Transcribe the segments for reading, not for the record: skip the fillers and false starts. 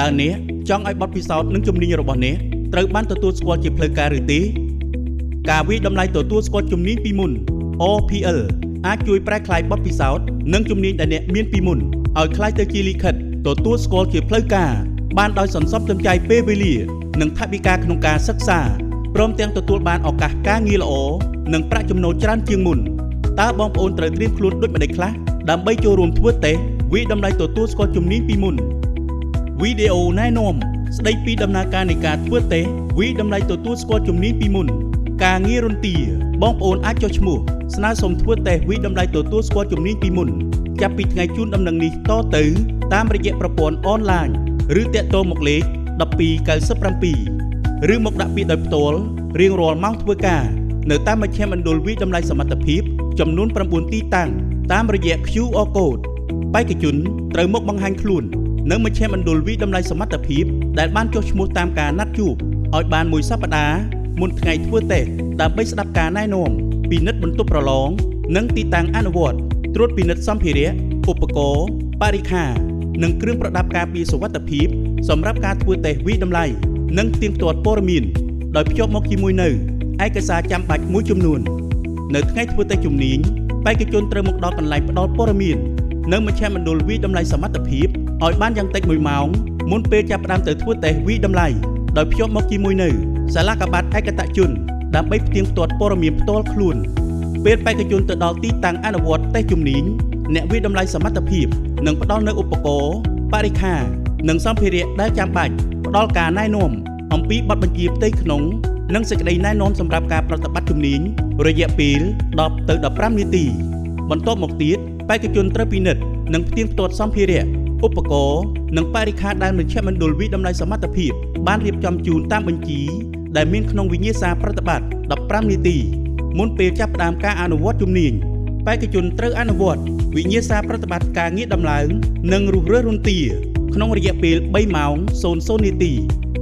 តើអ្នកចង់ឲ្យបទពិសោធន៍និងជំនាញរបស់អ្នកត្រូវបានទទួលស្គាល់ជាផ្លូវការឬទេការវិតម្លៃទទួលស្គាល់ជំនាញពីមុន OPL អាចជួយប្រែក្លាយបទពិសោធន៍និងជំនាញដែលអ្នកមានពីមុនឲ្យក្លាយទៅជាលិខិតទទួលស្គាល់ជាផ្លូវការបានដោយសន្សំសំចៃពេលវេលានិងថវិកាក្នុងការសិក្សាព្រមទាំងទទួលបានឱកាសការងារល្អនិងប្រាក់ចំណូលច្រើនជាងមុនតើបងប្អូនត្រូវត្រៀមខ្លួនដូចម្តេចខ្លះដើម្បីចូលរួមធ្វើតេស្តវិតម្លៃទទួលស្គាល់ជំនាញពីមុនវីដេអូណែនាំស្ដីពីដំណើរការនៃការធ្វើតេស្តវិតម្លៃទទួលស្គាល់ជំនាញពីមុនការងាររន្ទាបងប្អូនអាចចុះឈ្មោះស្នើសុំធ្វើតេស្តវិតម្លៃទទួលស្គាល់ជំនាញពីមុនចាប់ពីថ្ងៃជូនដំណឹងនេះតទៅតាមរយៈប្រព័ន្ធអនឡាញឬទាក់ទងមកលេខ1297ឬមកដាក់ពាក្យដោយផ្ទាល់រៀងរាល់ម៉ោងធ្វើការនៅតាមមជ្ឈមណ្ឌលវិតម្លៃសមត្ថភាពចំនួន9ទីតាំងតាមរយៈ QR Code បេក្ខជនត្រូវមកបង្ហាញខ្លួននៅមជ្ឈមណ្ឌលវិតម្លៃសមត្ថភាពដែលបានចុះឈ្មោះតាមការណាត់ជួបឲ្យបានមួយសប្តាហ៍មុនថ្ងៃធ្វើតេស្តដើម្បីស្ដាប់ការណែនាំពិនិត្យបន្ទប់ប្រឡងនិងទីតាំងអនុវត្តត្រួតពិនិត្យសម្ភារៈឧបករណ៍បរិក្ខារនិងគ្រឿងប្រដាប់ការពារសុវត្ថិភាពសម្រាប់ការធ្វើតេស្តវិតម្លៃនិងទៀងទាត់ព័ត៌មានដោយភ្ជាប់មកជាមួយនៅឯកសារចាំបាច់មួយចំនួននៅថ្ងៃធ្វើតេស្តជំនាញបេក្ខជនត្រូវមកដល់កន្លែងផ្ដល់ព័ត៌មាននៅមជ្ឈមណ្ឌលវិតម្លៃសមត្ថភាពឲ្យបានយ៉ាងតិច1ម៉ោងមុនពេលចាប់ផ្ដើមទៅធ្វើតេស្តវិតម្លៃដោយភ្ជាប់មកជាមួយនៅសាលាកបាត់ឯកតជនដើម្បីផ្ទៀងផ្ទាត់ព័ត៌មានផ្ទាល់ខ្លួនពេលបេក្ខជនទៅដល់ទីតាំងអនុវត្តតេស្តជំនាញអ្នកវិតម្លៃសមត្ថភាពនឹងផ្ដល់នូវឧបករណ៍បរិក្ខារនិងសម្ភារៈដែលចាំបាច់ផ្ដល់ការណែនាំអំពីបទបញ្ជាផ្ទៃក្នុងនិងសេចក្តីណែនាំសម្រាប់ការប្រតិបត្តិជំនាញរយៈពេល10ទៅ15នាទីបន្ទាប់មកទៀតបេក្ខជនត្រូវពិនិត្យនិងផ្ទៀងផ្ទាត់សម្ភារៈឧបករណ៍និងបរិក្ខារដែលមជ្ឈមណ្ឌលវិតម្លៃសមត្ថភាពបានរៀបចំជូនតាមបញ្ជីដែលមានក្នុងវិញ្ញាសាប្រតិបត្តិ15នាទីមុនពេលចាប់ផ្ដើមការអនុវត្តជំនាញបេក្ខជនត្រូវអនុវត្តវិញ្ញាសាប្រតិបត្តិការងារដំឡើងនិងរុះរើរន្ទាក្នុងរយៈពេល3ម៉ោង00នាទី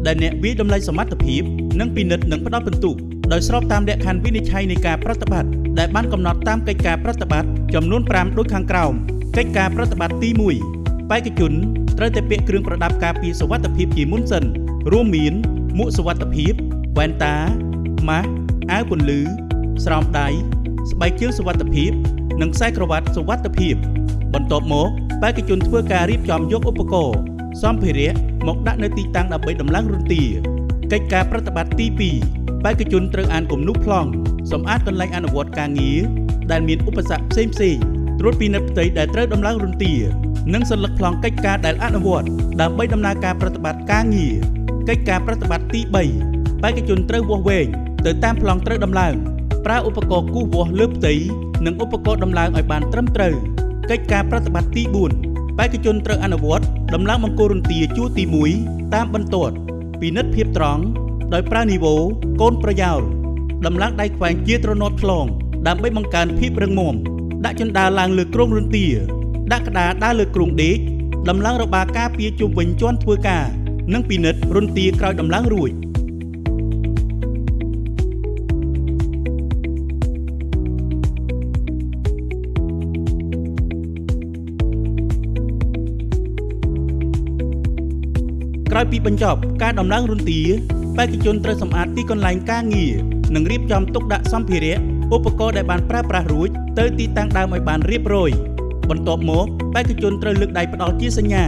ដែលអ្នកវិតម្លៃសមត្ថភាពនឹងពិនិត្យនិងផ្ដល់ពិន្ទុដោយស្របតាមលក្ខខណ្ឌវិនិច្ឆ័យនៃការប្រតិបត្តិដែលបានកំណត់តាមកិច្ចការប្រតិបត្តិចំនួន5ដូចខាងក្រោមកិច្ចការប្រតិបត្តិទី1បេក្ខជនត្រូវតែពាក់គ្រឿងប្រដាប់ការពារសុវត្ថិភាពជាមុនសិនរួមមានមួកសុវត្ថិភាពវ៉ែនតាម៉ាស់អាវពន្លឺស្រោមដៃស្បែកជើងសុវត្ថិភាពនិងខ្សែក្រវ៉ាត់សុវត្ថិភាពបន្ទាប់មកបេក្ខជនធ្វើការរៀបចំយកឧបករណ៍សម្ភារៈមកដាក់នៅទីតាំងដើម្បីដំឡើងរន្ទាកិច្ចការប្រតិបត្តិទី2បេក្ខជនត្រូវអានគំនូសប្លង់សម្អាតកន្លែងអនុវត្តការងារដែលមានឧបសគ្គផ្សេងត្រួតពិនិត្យផ្ទៃដែលត្រូវដំឡើងរន្ទានិងសន្លឹកប្លង់កិច្ចការដែលអនុវត្តដើម្បីដំណើរការប្រតិបត្តិការងារកិច្ចការប្រតិបត្តិទី3បេក្ខជនត្រូវវាស់វែងទៅតាមប្លង់ត្រូវដំឡើងប្រើឧបករណ៍គូសវាស់លើផ្ទៃនិងឧបករណ៍ដំឡើងឲ្យបានត្រឹមត្រូវកិច្ចការប្រតិបត្តិទី4បេក្ខជនត្រូវអនុវត្តដំឡើងបង្គោលរន្ទាជួរទី1តាមបន្ទាត់ពិនិត្យភាពត្រង់ដោយប្រើនីវ៉ូកូនប្រយោលដំឡើងដៃខ្វែងជាទ្រនាប់ឆ្លងដើម្បីបង្កើនភាពរឹងមាំដាក់ជណ្ដើរឡើងលើគ្រោងរន្ទាដាក់ក្តារដើរលើគ្រោងដេកដំឡើងរបាការពារជុំវិញជាន់ធ្វើការនិងពិនិត្យរន្ទាក្រោយដំឡើងរួចក្រោយពីបញ្ចប់ការដំឡើងរន្ទាបេក្ខជនត្រូវសម្អាតទីកន្លែងការងារនិងរៀបចំទុកដាក់សម្ភារៈឧបករណ៍ដែលបានប្រើប្រាស់រួចទៅទីតាំងដើមឲ្យបានរៀបរយបន្ទាប់មកបេក្ខជនត្រូវលើកដៃផ្ដល់ជាសញ្ញា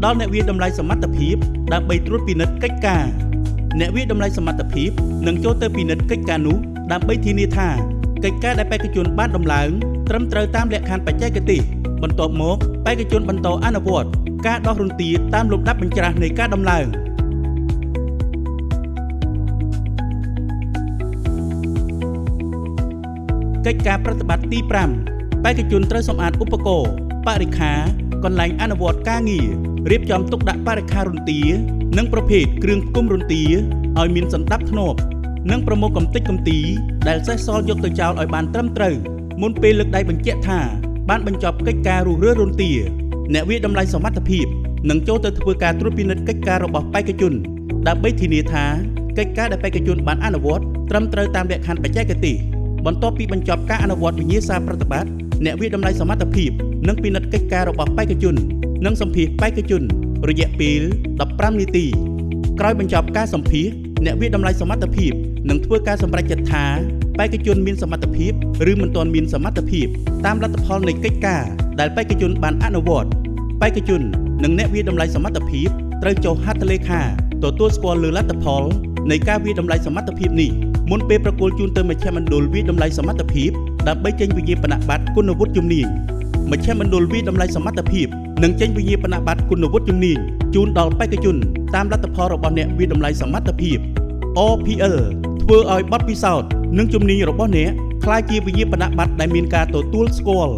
ដល់អ្នកវាតម្លៃសមត្ថភាពដើម្បីត្រួតពិនិត្យកិច្ចការអ្នកវាតម្លៃសមត្ថភាពនឹងចូលទៅពិនិត្យកិច្ចការនោះដើម្បីធានាថាកិច្ចការដែលបេក្ខជនបានដំឡើងត្រឹមត្រូវតាមលក្ខខណ្ឌបច្ចេកទេសបន្ទាប់មកបេក្ខជនបន្តអនុវត្តការដោះរន្ទាតាមលំដាប់បញ្ច្រាសនៃការដំឡើងកិច្ចការប្រតិបត្តិទី5បេក្ខជនត្រូវសម្អាតឧបករណ៍បរិក្ខារកន្លែងអនុវត្តការងាររៀបចំទុកដាក់បរិក្ខាររន្ទានិងប្រភេទគ្រឿងផ្គុំរន្ទាឲ្យមានសណ្ដាប់ធ្នាប់និងប្រមូលកម្ទេចកម្ទីដែលសេសសល់យកទៅចោលឲ្យបានត្រឹមត្រូវមុនពេលលើកដៃបញ្ជាក់ថាបានបញ្ចប់កិច្ចការរុះរើរន្ទាអ្នកវាតម្លៃសមត្ថភាពនឹងចូលទៅធ្វើការត្រួតពិនិត្យកិច្ចការរបស់បេក្ខជនដើម្បីធានាថាកិច្ចការដែលបេក្ខជនបានអនុវត្តត្រឹមត្រូវតាមលក្ខខណ្ឌបច្ចេកទេសបន្ទាប់ពីបញ្ចប់ការអនុវត្តវិញ្ញាសាប្រតិបត្តិអ្នកវាតម្លៃសមត្ថភាពនឹងពិនិត្យកិច្ចការរបស់បេក្ខជននិងសម្ភាសន៍បេក្ខជន រយៈពេល15នាទីក្រោយបញ្ចប់ការសម្ភាសន៍អ្នកវិតម្លៃសមត្ថភាពនឹងធ្វើការសម្រេចចិត្តថាបេក្ខជនមានសមត្ថភាពឬមិនទាន់មានសមត្ថភាពតាមលទ្ធផលនៃកិច្ចការដែលបេក្ខជនបានអនុវត្តបេក្ខជននិងអ្នកវិតម្លៃសមត្ថភាពត្រូវចុះហត្ថលេខាទទួលស្គាល់លើលទ្ធផលនៃការវិតម្លៃសមត្ថភាពនេះមុនពេលប្រគល់ជូនទៅមជ្ឈមណ្ឌលវិតម្លៃសមត្ថភាពដើម្បីចេញវិញ្ញាបនបត្រគុណវុឌ្ឍិជំនាញមជ្ឈមណ្ឌលវិតម្លៃសមត្ថភាពនឹងចេញវិញ្ញាបនបត្រគុណវុឌ្ឍិជំនាញជូនដល់បេក្ខជនតាមលទ្ធផលរបស់អ្នកវិតម្លៃសមត្ថភាព OPL ធ្វើឲ្យបទពិសោធន៍និងជំនាញរបស់អ្នកក្លាយជាវិញ្ញាបនបត្រដែលមានការទទួលស្គាល់